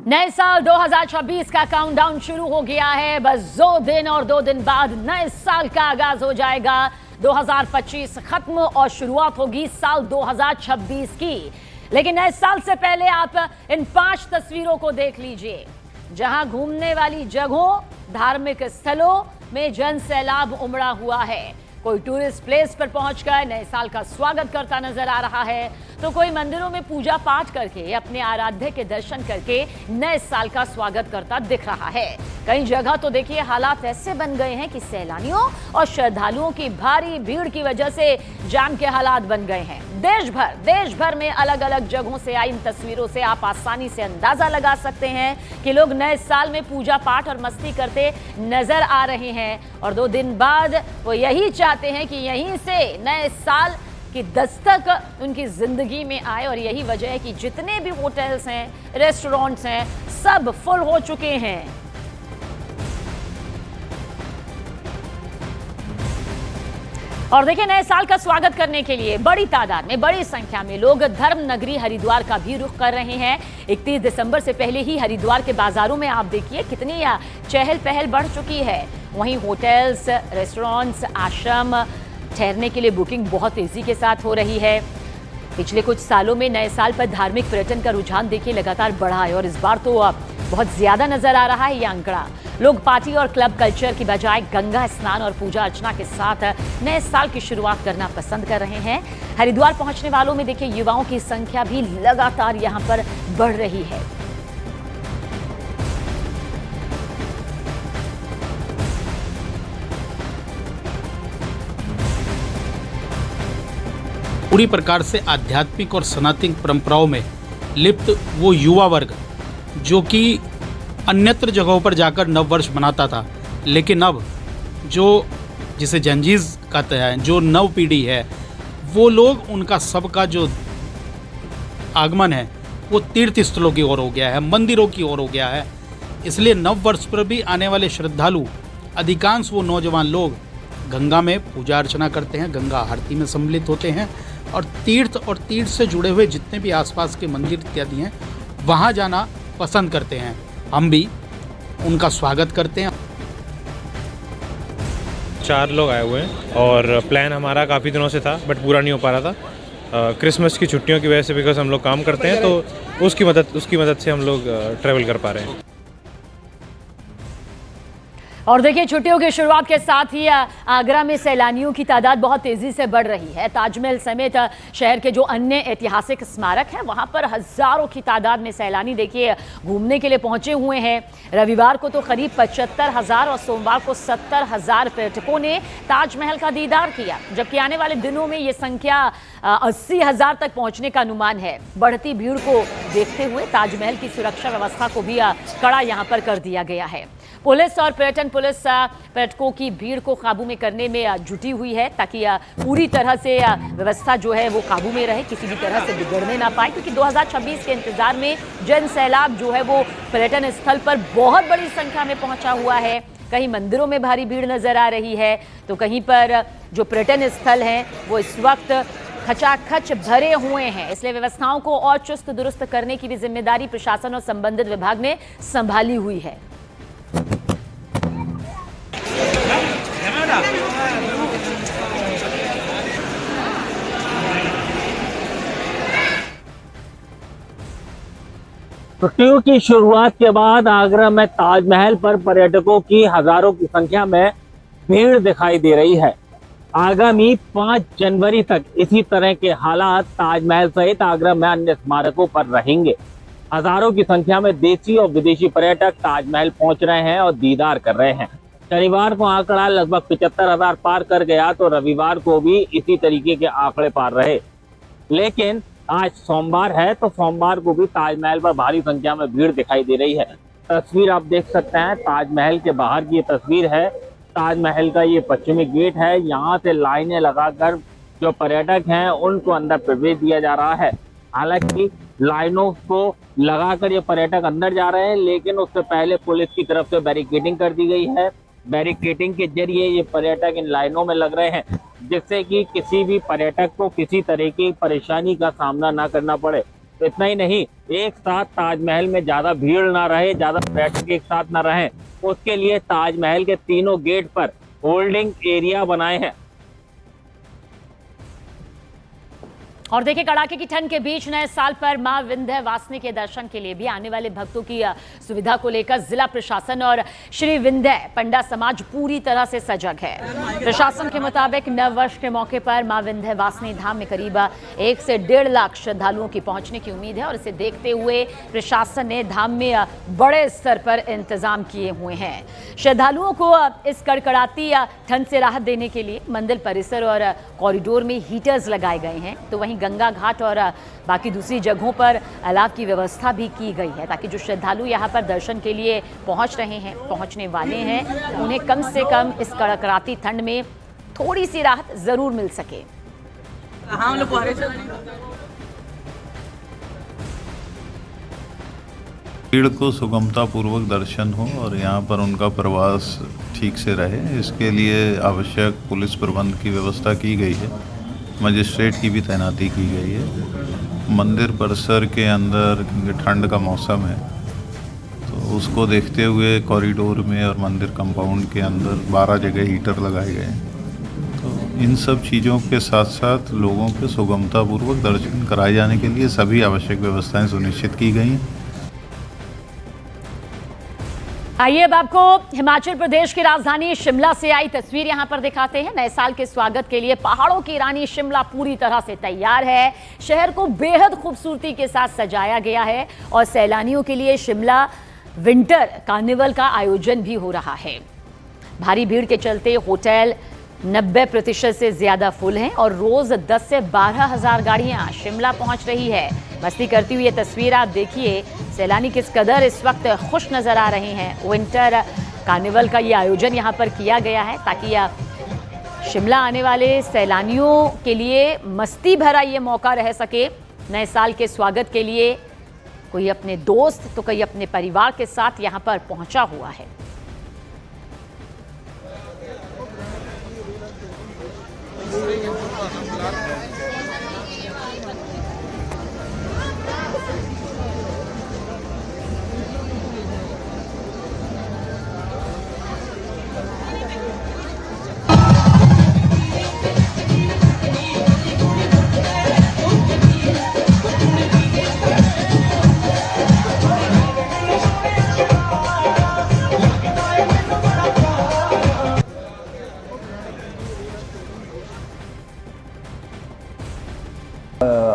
नए साल 2026 का काउंटडाउन शुरू हो गया है। बस 2 दिन और 2 दिन बाद नए साल का आगाज हो जाएगा। 2025 खत्म और शुरुआत होगी साल 2026 की। लेकिन नए साल से पहले आप इन 5 तस्वीरों को देख लीजिए, जहां घूमने वाली जगहों, धार्मिक स्थलों में जन सैलाब उमड़ा हुआ है। कोई टूरिस्ट प्लेस पर पहुंचकर नए साल का स्वागत करता नजर आ रहा है, तो कोई मंदिरों में पूजा पाठ करके अपने आराध्य के दर्शन करके नए साल का स्वागत करता दिख रहा है। कई जगह तो देखिए हालात ऐसे बन गए हैं कि सैलानियों और श्रद्धालुओं की भारी भीड़ की वजह से जाम के हालात बन गए हैं। देश भर में अलग अलग जगहों से आई इन तस्वीरों से आप आसानी से अंदाजा लगा सकते हैं कि लोग नए साल में पूजा पाठ और मस्ती करते नजर आ रहे हैं। और 2 दिन बाद वो यही चाहते हैं कि यहीं से नए साल की दस्तक उनकी जिंदगी में आए। और यही वजह है कि जितने भी होटल्स हैं, रेस्टोरेंट्स हैं, सब फुल हो चुके हैं। और देखिए, नए साल का स्वागत करने के लिए बड़ी तादाद में, बड़ी संख्या में लोग धर्म नगरी हरिद्वार का भी रुख कर रहे हैं। 31 दिसंबर से पहले ही हरिद्वार के बाजारों में आप देखिए कितनी चहल पहल बढ़ चुकी है। वहीं होटल्स, रेस्टोरेंट्स, आश्रम ठहरने के लिए बुकिंग बहुत तेजी के साथ हो रही है। पिछले कुछ सालों में नए साल पर धार्मिक पर्यटन का रुझान देखिए लगातार बढ़ा है और इस बार तो बहुत ज्यादा नजर आ रहा है ये आंकड़ा। लोग पार्टी और क्लब कल्चर की बजाय गंगा स्नान और पूजा अर्चना के साथ नए साल की शुरुआत करना पसंद कर रहे हैं। हरिद्वार पहुंचने वालों में देखिए युवाओं की संख्या भी लगातार यहां पर बढ़ रही है। पूरी प्रकार से आध्यात्मिक और सनातन परंपराओं में लिप्त वो युवा वर्ग जो कि अन्यत्र जगहों पर जाकर नव वर्ष मनाता था, लेकिन अब जो जिसे जंजीज कहते हैं, जो नव पीढ़ी है, वो लोग, उनका सबका जो आगमन है वो तीर्थ स्थलों की ओर हो गया है, मंदिरों की ओर हो गया है। इसलिए नव वर्ष पर भी आने वाले श्रद्धालु, अधिकांश वो नौजवान लोग गंगा में पूजा अर्चना करते हैं, गंगा आरती में सम्मिलित होते हैं और तीर्थ से जुड़े हुए जितने भी आसपास के मंदिर इत्यादि हैं वहाँ जाना पसंद करते हैं। हम भी उनका स्वागत करते हैं। 4 लोग आए हुए हैं और प्लान हमारा काफ़ी दिनों से था बट पूरा नहीं हो पा रहा था। क्रिसमस की छुट्टियों की वजह से, बिकॉज हम लोग काम करते हैं तो उसकी मदद से हम लोग ट्रैवल कर पा रहे हैं। और देखिए, छुट्टियों की शुरुआत के साथ ही आगरा में सैलानियों की तादाद बहुत तेजी से बढ़ रही है। ताजमहल समेत शहर के जो अन्य ऐतिहासिक स्मारक हैं वहां पर हजारों की तादाद में सैलानी देखिए घूमने के लिए पहुंचे हुए हैं। रविवार को तो करीब 75,000 और सोमवार को 70,000 पर्यटकों ने ताजमहल का दीदार किया, जबकि आने वाले दिनों में ये संख्या 80,000 तक पहुंचने का अनुमान है। बढ़ती भीड़ को देखते हुए ताजमहल की सुरक्षा व्यवस्था को भी कड़ा यहां पर कर दिया गया है। पुलिस और पर्यटन पुलिस पर्यटकों की भीड़ को काबू में करने में जुटी हुई है, ताकि पूरी तरह से व्यवस्था जो है वो काबू में रहे, किसी भी तरह से बिगड़ने ना पाए। क्योंकि 2026 के इंतजार में जन सैलाब जो है वो पर्यटन स्थल पर बहुत बड़ी संख्या में पहुंचा हुआ है। कहीं मंदिरों में भारी भीड़ नजर आ रही है, तो कहीं पर जो पर्यटन स्थल हैं वो इस वक्त खचाखच भरे हुए हैं। इसलिए व्यवस्थाओं को और चुस्त दुरुस्त करने की भी जिम्मेदारी प्रशासन और संबंधित विभाग ने संभाली हुई है। छुट्टियों की शुरुआत के बाद आगरा में ताजमहल पर पर्यटकों की हजारों की संख्या में भीड़ दिखाई दे रही है। आगामी 5 जनवरी तक इसी तरह के हालात ताजमहल सहित आगरा में अन्य स्मारकों पर रहेंगे। हजारों की संख्या में देशी और विदेशी पर्यटक ताजमहल पहुंच रहे हैं और दीदार कर रहे हैं। शनिवार को आंकड़ा लगभग 75,000 पार कर गया, तो रविवार को भी इसी तरीके के आंकड़े पार रहे। लेकिन आज सोमवार है, तो सोमवार को भी ताजमहल पर भारी संख्या में भीड़ दिखाई दे रही है। तस्वीर आप देख सकते हैं, ताजमहल के बाहर की ये तस्वीर है। ताजमहल का ये पश्चिमी गेट है। यहाँ से लाइनें लगाकर जो पर्यटक हैं उनको अंदर प्रवेश दिया जा रहा है। हालांकि लाइनों को लगाकर ये पर्यटक अंदर जा रहे हैं, लेकिन उससे पहले पुलिस की तरफ से बैरिकेडिंग कर दी गई है। बैरिकेडिंग के जरिए ये पर्यटक इन लाइनों में लग रहे हैं, जिससे कि किसी भी पर्यटक को किसी तरह की परेशानी का सामना ना करना पड़े। तो इतना ही नहीं, एक साथ ताजमहल में ज्यादा भीड़ ना रहे, ज्यादा पर्यटक एक साथ ना रहे, उसके लिए ताजमहल के तीनों गेट पर होल्डिंग एरिया बनाए हैं। और देखिए, कड़ाके की ठंड के बीच नए साल पर मां विंध्यवासिनी के दर्शन के लिए भी आने वाले भक्तों की सुविधा को लेकर जिला प्रशासन और श्री विंध्य पंडा समाज पूरी तरह से सजग है। प्रशासन के मुताबिक नव वर्ष के मौके पर मां विंध्यवासिनी धाम में करीब 1 से 1.5 लाख श्रद्धालुओं की पहुंचने की उम्मीद है और इसे देखते हुए प्रशासन ने धाम में बड़े स्तर पर इंतजाम किए हुए हैं। श्रद्धालुओं को इस कड़कड़ाती ठंड से राहत देने के लिए मंदिर परिसर और कॉरिडोर में हीटर्स लगाए गए हैं, तो वहीं गंगा घाट और बाकी दूसरी जगहों पर अलाव की व्यवस्था भी की गई है, ताकि जो श्रद्धालु यहाँ पर दर्शन के लिए पहुँच रहे हैं, पहुँचने वाले हैं, उन्हें कम से कम इस कड़कड़ाती ठंड में थोड़ी सी राहत जरूर मिल सके। भीड़ को सुगमता पूर्वक दर्शन हो और यहाँ पर उनका प्रवास ठीक से रहे, इसके लिए आवश्यक पुलिस प्रबंध की व्यवस्था की गई है। मजिस्ट्रेट की भी तैनाती की गई है। मंदिर परिसर के अंदर ठंड का मौसम है, तो उसको देखते हुए कॉरिडोर में और मंदिर कंपाउंड के अंदर 12 जगह हीटर लगाए गए हैं। तो इन सब चीज़ों के साथ साथ लोगों के सुगमतापूर्वक दर्शन कराए जाने के लिए सभी आवश्यक व्यवस्थाएं सुनिश्चित की गई हैं। आइए अब आपको हिमाचल प्रदेश की राजधानी शिमला से आई तस्वीर यहां पर दिखाते हैं। नए साल के स्वागत के लिए पहाड़ों की रानी शिमला पूरी तरह से तैयार है। शहर को बेहद खूबसूरती के साथ सजाया गया है और सैलानियों के लिए शिमला विंटर कार्निवल का आयोजन भी हो रहा है। भारी भीड़ के चलते होटल 90% से ज्यादा फुल हैं और रोज 10 से 12 हजार गाड़ियां शिमला पहुंच रही है। मस्ती करती हुई ये तस्वीर आप देखिए, सैलानी किस कदर इस वक्त खुश नजर आ रहे हैं। विंटर कार्निवल का ये आयोजन यहाँ पर किया गया है ताकि शिमला आने वाले सैलानियों के लिए मस्ती भरा ये मौका रह सके। नए साल के स्वागत के लिए कोई अपने दोस्त तो कोई अपने परिवार के साथ यहाँ पर पहुंचा हुआ है।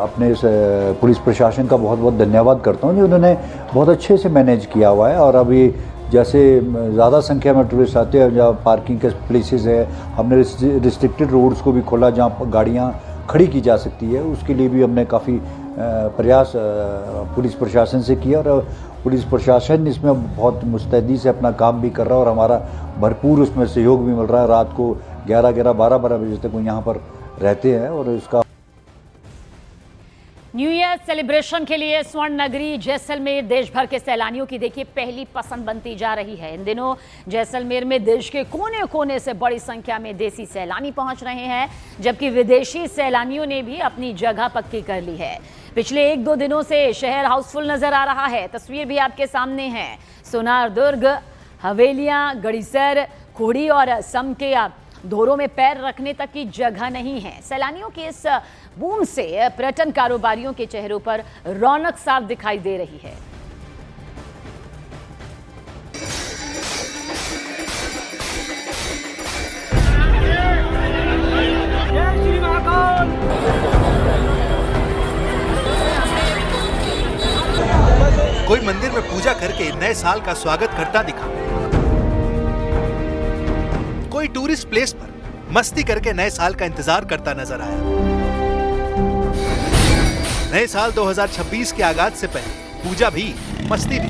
अपने इस पुलिस प्रशासन का बहुत बहुत धन्यवाद करता हूँ, जो उन्होंने बहुत अच्छे से मैनेज किया हुआ है। और अभी जैसे ज़्यादा संख्या में टूरिस्ट आते हैं, जहाँ पार्किंग के प्लेसेस है, हमने रिस्ट्रिक्टेड रोड्स को भी खोला जहाँ गाड़ियाँ खड़ी की जा सकती है। उसके लिए भी हमने काफ़ी प्रयास पुलिस प्रशासन से किया और पुलिस प्रशासन इसमें बहुत मुस्तैदी से अपना काम भी कर रहा है और हमारा भरपूर उसमें सहयोग भी मिल रहा है। रात को 11-11, 12-12 बजे तक वो यहाँ पर रहते हैं और इसका न्यू ईयर सेलिब्रेशन के लिए स्वर्ण नगरी जैसलमेर देश भर के सैलानियों की देखिए पहली पसंद बनती जा रही है। इन दिनों जैसलमेर में देश के कोने कोने से बड़ी संख्या में देसी सैलानी पहुंच रहे हैं, जबकि विदेशी सैलानियों ने भी अपनी जगह पक्की कर ली है। पिछले 1-2 दिनों से शहर हाउसफुल नजर आ रहा है। तस्वीर भी आपके सामने है। सोनार दुर्ग, हवेलियां, गड़ीसर, खोड़ी और सम के धोरों में पैर रखने तक की जगह नहीं है। सैलानियों की इस बूम से पर्यटन कारोबारियों के चेहरों पर रौनक साफ दिखाई दे रही है। कोई मंदिर में पूजा करके नए साल का स्वागत करता दिखा, कोई टूरिस्ट प्लेस पर मस्ती करके नए साल का इंतजार करता नजर आया। नए साल 2026 के आगाज से पहले पूजा भी, मस्ती भी।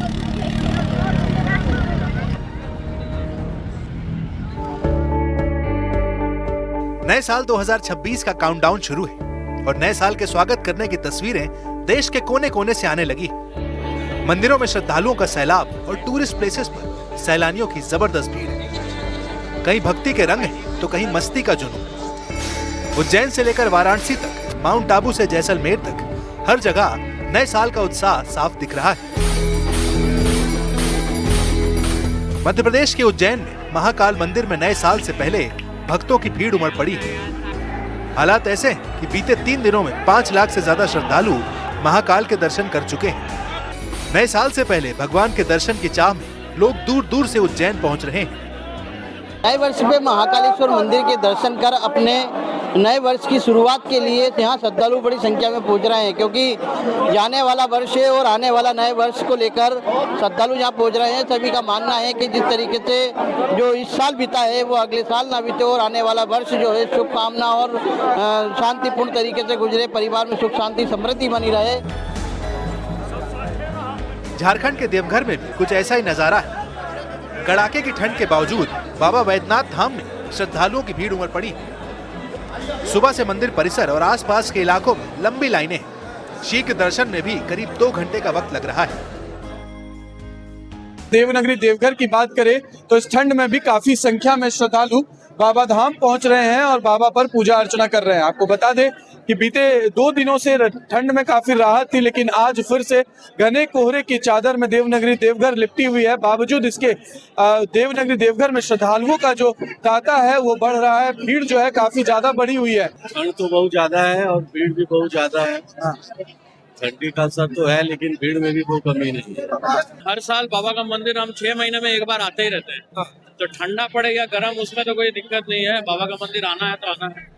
नए साल 2026 का काउंटडाउन शुरू है और नए साल के स्वागत करने की तस्वीरें देश के कोने कोने से आने लगी है। मंदिरों में श्रद्धालुओं का सैलाब और टूरिस्ट प्लेसेस पर सैलानियों की जबरदस्त भीड़ है। कहीं भक्ति के रंग हैं तो कहीं मस्ती का जुनून। उज्जैन से लेकर वाराणसी तक, माउंट आबू से जैसलमेर तक, हर जगह नए साल का उत्साह साफ दिख रहा है। मध्य प्रदेश के उज्जैन में महाकाल मंदिर में नए साल से पहले भक्तों की भीड़ उमड़ पड़ी है। हालात ऐसे हैं कि बीते 3 दिनों में 5 लाख से ज्यादा श्रद्धालु महाकाल के दर्शन कर चुके हैं। नए साल से पहले भगवान के दर्शन की चाह में लोग दूर दूर से उज्जैन पहुंच रहे हैं। नए वर्ष में महाकालेश्वर मंदिर के दर्शन कर अपने नए वर्ष की शुरुआत के लिए यहाँ श्रद्धालु बड़ी संख्या में पहुँच रहे हैं, क्योंकि जाने वाला वर्ष है और आने वाला नए वर्ष को लेकर श्रद्धालु यहाँ पहुँच रहे हैं। सभी का मानना है कि जिस तरीके से जो इस साल बीता है वो अगले साल ना बीते और आने वाला वर्ष जो है शुभकामना और शांतिपूर्ण तरीके से गुजरे, परिवार में सुख शांति समृद्धि बनी रहे। झारखंड के देवघर में भी कुछ ऐसा ही नजारा है। कड़ाके की ठंड के बावजूद बाबा बैद्यनाथ धाम में श्रद्धालुओं की भीड़ उमड़ पड़ी। सुबह से मंदिर परिसर और आसपास के इलाकों में लंबी लाइनें हैं। शीघ्र दर्शन में भी करीब 2 घंटे का वक्त लग रहा है। देवनगरी देवघर की बात करें तो इस ठंड में भी काफी संख्या में श्रद्धालु बाबा धाम पहुंच रहे हैं और बाबा पर पूजा अर्चना कर रहे हैं। आपको बता दें कि बीते 2 दिनों से ठंड में काफी राहत थी, लेकिन आज फिर से घने कोहरे की चादर में देवनगरी देवघर लिपटी हुई है। बावजूद इसके देवनगरी देवघर में श्रद्धालुओं का जो तांता है वो बढ़ रहा है। भीड़ जो है काफी ज्यादा बढ़ी हुई है। ठंड तो बहुत ज्यादा है और भीड़ भी बहुत ज्यादा है। ठंडी का असर तो है, लेकिन भीड़ में भी कोई कमी नहीं है। हर साल बाबा का मंदिर हम 6 महीने में एक बार आते ही रहते हैं, तो ठंडा पड़े या गर्म उसमें तो कोई दिक्कत नहीं है। बाबा का मंदिर आना है तो आना है।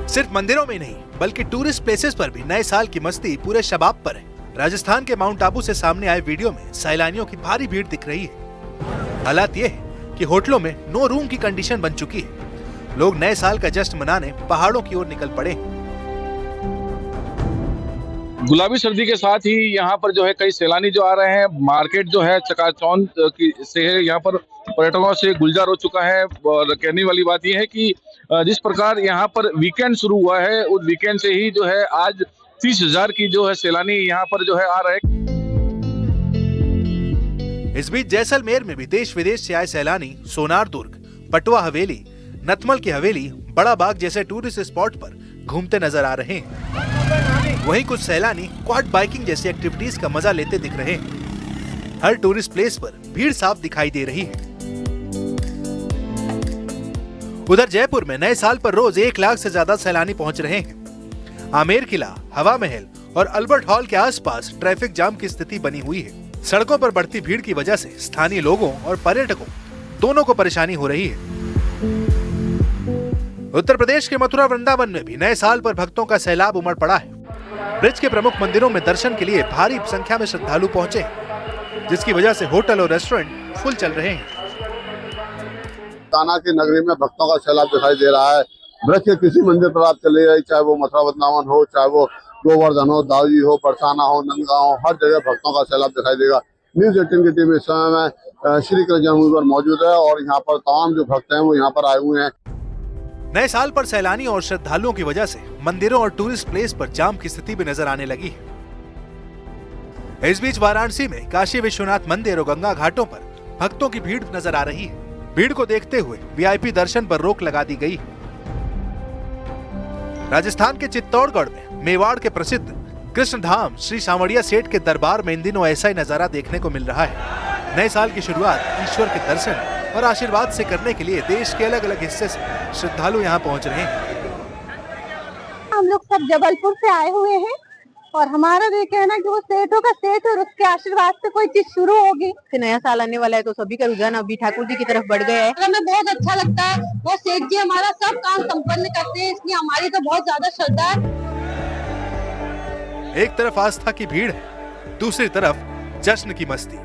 सिर्फ मंदिरों में नहीं बल्कि टूरिस्ट प्लेसेस पर भी नए साल की मस्ती पूरे शबाब पर है। राजस्थान के माउंट आबू से सामने आए वीडियो में सैलानियों की भारी भीड़ दिख रही है। हालात ये है कि होटलों में नो रूम की कंडीशन बन चुकी है। लोग नए साल का जश्न मनाने पहाड़ों की ओर निकल पड़े। गुलाबी सर्दी के साथ ही यहाँ पर जो है कई सैलानी जो आ रहे हैं। मार्केट जो है चकाचौंध से है, यहाँ पर पर्यटकों से गुलजार हो चुका है। और कहने वाली बात यह है कि जिस प्रकार यहाँ पर वीकेंड शुरू हुआ है, उस वीकेंड से ही जो है आज 30,000 की जो है सैलानी यहाँ पर जो है आ रहे हैं। इस बीच जैसलमेर में भी देश विदेश से आए सैलानी सोनार दुर्ग, पटवा हवेली, नतमल की हवेली, बड़ा बाग जैसे टूरिस्ट स्पॉट पर घूमते नजर आ रहे हैं। वहीं कुछ सैलानी क्वाड बाइकिंग जैसी एक्टिविटीज का मजा लेते दिख रहे हैं। हर टूरिस्ट प्लेस पर भीड़ साफ दिखाई दे रही है। उधर जयपुर में नए साल पर रोज 1 लाख से ज्यादा सैलानी पहुंच रहे हैं। आमेर किला, हवा महल और अल्बर्ट हॉल के आसपास ट्रैफिक जाम की स्थिति बनी हुई है। सड़कों पर बढ़ती भीड़ की वजह से स्थानीय लोगों और पर्यटकों दोनों को परेशानी हो रही है। उत्तर प्रदेश के मथुरा वृंदावन में भी नए साल पर भक्तों का सैलाब उमड़ पड़ा है। ब्रिज के प्रमुख मंदिरों में दर्शन के लिए भारी संख्या में श्रद्धालु पहुंचे, जिसकी वजह से होटल और रेस्टोरेंट फुल चल रहे हैं। ताना की नगरी में भक्तों का सैलाब दिखाई दे रहा है। ब्रज के किसी मंदिर पर आप चले जाइए, चाहे वो मथुरा वृंदावन हो, चाहे वो गोवर्धन हो, दाऊजी हो, बरसाना हो, नंदगांव हो, हर जगह भक्तों का सैलाब दिखाई देगा। न्यूज़ 18 की टीम इस समय में श्री कृष्ण जन्मभूमि पर मौजूद है और यहाँ पर तमाम जो भक्त हैं वो यहाँ पर आए हुए हैं। नए साल पर सैलानी और श्रद्धालुओं की वजह से मंदिरों और टूरिस्ट प्लेस पर जाम की स्थिति भी नजर आने लगी है। इस बीच वाराणसी में काशी विश्वनाथ मंदिर और गंगा घाटों पर भक्तों की भीड़ नजर आ रही है। भीड़ को देखते हुए वीआईपी दर्शन पर रोक लगा दी गई। राजस्थान के चित्तौड़गढ़ में मेवाड़ के प्रसिद्ध कृष्ण धाम श्री सांवरिया सेठ के दरबार में इन दिनों ऐसा ही नजारा देखने को मिल रहा है। नए साल की शुरुआत ईश्वर के दर्शन और आशीर्वाद से करने के लिए देश के अलग अलग हिस्से से श्रद्धालु यहाँ पहुँच रहे हैं। हम लोग सब जबलपुर से आए हुए हैं और हमारा ये कहना है कि वो सेठों का सेठ और उसके आशीर्वाद से कोई चीज शुरू होगी। नया साल आने वाला है तो सभी का रुझान अभी ठाकुर जी की तरफ बढ़ गया है। हमें बहुत अच्छा लगता है, वो सेठ जी हमारा सब काम संपन्न करते हैं, इसलिए हमारी तो बहुत ज्यादा श्रद्धा है। एक तरफ आस्था की भीड़ है, दूसरी तरफ जश्न की मस्ती।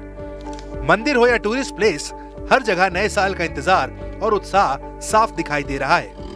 मंदिर हो या टूरिस्ट प्लेस, हर जगह नए साल का इंतजार और उत्साह साफ दिखाई दे रहा है।